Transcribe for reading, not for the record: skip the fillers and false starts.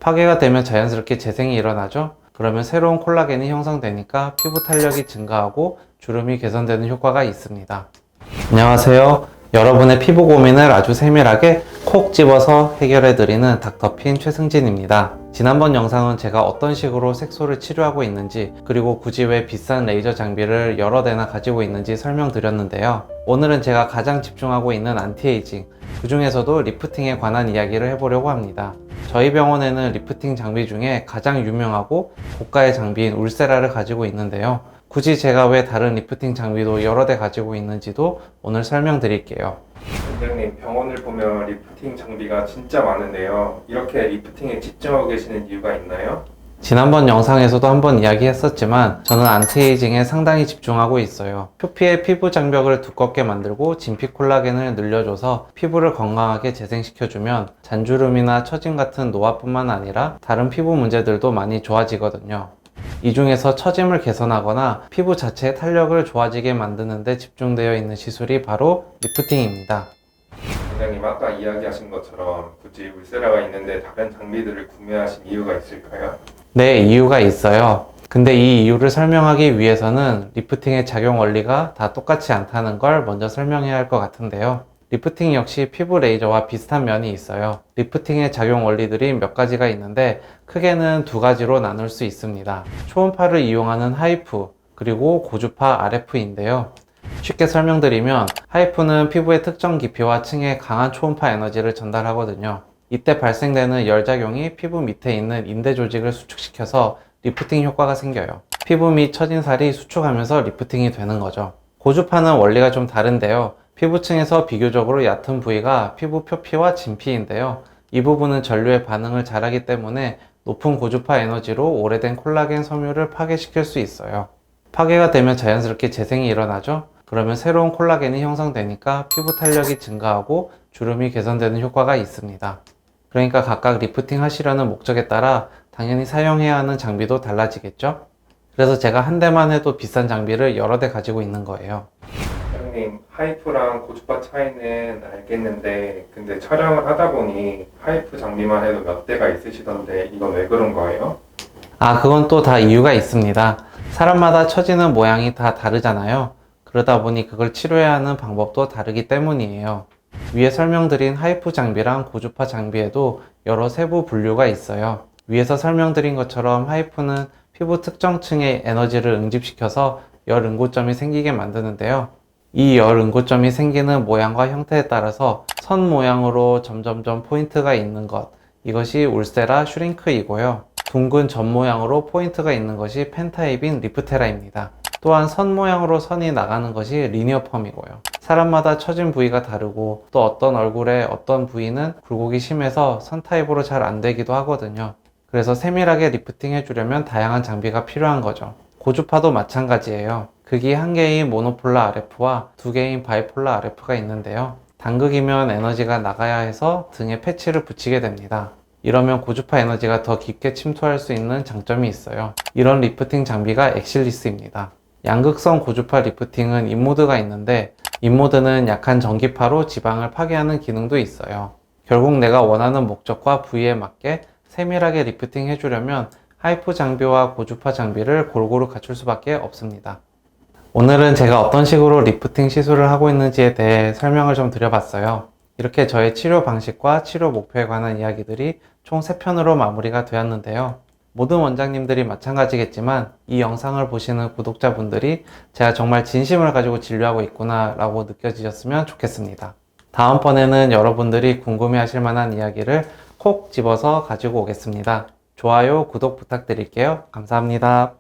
파괴가 되면 자연스럽게 재생이 일어나죠. 그러면 새로운 콜라겐이 형성되니까 피부 탄력이 증가하고 주름이 개선되는 효과가 있습니다. 안녕하세요. 여러분의 피부 고민을 아주 세밀하게 콕 집어서 해결해드리는 닥터핀 최승진입니다. 지난번 영상은 제가 어떤 식으로 색소를 치료하고 있는지, 그리고 굳이 왜 비싼 레이저 장비를 여러 대나 가지고 있는지 설명드렸는데요. 오늘은 제가 가장 집중하고 있는 안티에이징, 그 중에서도 리프팅에 관한 이야기를 해보려고 합니다. 저희 병원에는 리프팅 장비 중에 가장 유명하고 고가의 장비인 울세라를 가지고 있는데요. 굳이 제가 왜 다른 리프팅 장비도 여러 대 가지고 있는지도 오늘 설명드릴게요. 원장님, 병원을 보면 리프팅 장비가 진짜 많은데요. 이렇게 리프팅에 집중하고 계시는 이유가 있나요? 지난번 영상에서도 한번 이야기했었지만 저는 안티에이징에 상당히 집중하고 있어요. 표피의 피부 장벽을 두껍게 만들고 진피 콜라겐을 늘려줘서 피부를 건강하게 재생시켜주면 잔주름이나 처짐 같은 노화뿐만 아니라 다른 피부 문제들도 많이 좋아지거든요. 이 중에서 처짐을 개선하거나 피부 자체의 탄력을 좋아지게 만드는 데 집중되어 있는 시술이 바로 리프팅입니다. 원장님, 아까 이야기하신 것처럼 굳이 울세라가 있는데 다른 장비들을 구매하신 이유가 있을까요? 네, 이유가 있어요. 근데 이 이유를 설명하기 위해서는 리프팅의 작용 원리가 다 똑같지 않다는 걸 먼저 설명해야 할 것 같은데요. 리프팅 역시 피부 레이저와 비슷한 면이 있어요. 리프팅의 작용 원리들이 몇 가지가 있는데 크게는 두 가지로 나눌 수 있습니다. 초음파를 이용하는 하이프, 그리고 고주파 RF인데요. 쉽게 설명드리면 하이프는 피부의 특정 깊이와 층에 강한 초음파 에너지를 전달하거든요. 이때 발생되는 열작용이 피부 밑에 있는 인대 조직을 수축시켜서 리프팅 효과가 생겨요. 피부 및 처진 살이 수축하면서 리프팅이 되는 거죠. 고주파는 원리가 좀 다른데요. 피부층에서 비교적으로 얕은 부위가 피부 표피와 진피인데요. 이 부분은 전류의 반응을 잘하기 때문에 높은 고주파 에너지로 오래된 콜라겐 섬유를 파괴시킬 수 있어요. 파괴가 되면 자연스럽게 재생이 일어나죠. 그러면 새로운 콜라겐이 형성되니까 피부 탄력이 증가하고 주름이 개선되는 효과가 있습니다. 그러니까 각각 리프팅 하시려는 목적에 따라 당연히 사용해야 하는 장비도 달라지겠죠? 그래서 제가 한 대만 해도 비싼 장비를 여러 대 가지고 있는 거예요. 원장님, 하이프랑 고주파 차이는 알겠는데 근데 촬영을 하다 보니 하이프 장비만 해도 몇 대가 있으시던데 이건 왜 그런 거예요? 그건 또 다 이유가 있습니다. 사람마다 처지는 모양이 다 다르잖아요. 그러다 보니 그걸 치료해야 하는 방법도 다르기 때문이에요. 위에 설명드린 하이프 장비랑 고주파 장비에도 여러 세부 분류가 있어요. 위에서 설명드린 것처럼 하이프는 피부 특정 층의 에너지를 응집시켜서 열 응고점이 생기게 만드는데요. 이 열 응고점이 생기는 모양과 형태에 따라서 선 모양으로 점점점 포인트가 있는 것, 이것이 울세라 슈링크이고요. 둥근 점 모양으로 포인트가 있는 것이 펜타입인 리프테라입니다. 또한 선 모양으로 선이 나가는 것이 리니어펌이고요. 사람마다 처진 부위가 다르고 또 어떤 얼굴에 어떤 부위는 굴곡이 심해서 선 타입으로 잘 안 되기도 하거든요. 그래서 세밀하게 리프팅 해주려면 다양한 장비가 필요한 거죠. 고주파도 마찬가지예요. 극이 한 개인 모노폴라 RF와 두 개인 바이폴라 RF가 있는데요. 단극이면 에너지가 나가야 해서 등에 패치를 붙이게 됩니다. 이러면 고주파 에너지가 더 깊게 침투할 수 있는 장점이 있어요. 이런 리프팅 장비가 엑실리스입니다. 양극성 고주파 리프팅은 인모드가 있는데 인모드는 약한 전기파로 지방을 파괴하는 기능도 있어요. 결국 내가 원하는 목적과 부위에 맞게 세밀하게 리프팅 해주려면 하이프 장비와 고주파 장비를 골고루 갖출 수밖에 없습니다. 오늘은 제가 어떤 식으로 리프팅 시술을 하고 있는지에 대해 설명을 좀 드려봤어요. 이렇게 저의 치료 방식과 치료 목표에 관한 이야기들이 총 3편으로 마무리가 되었는데요. 모든 원장님들이 마찬가지겠지만 이 영상을 보시는 구독자분들이 제가 정말 진심을 가지고 진료하고 있구나 라고 느껴지셨으면 좋겠습니다. 다음번에는 여러분들이 궁금해하실 만한 이야기를 콕 집어서 가지고 오겠습니다. 좋아요, 구독 부탁드릴게요. 감사합니다.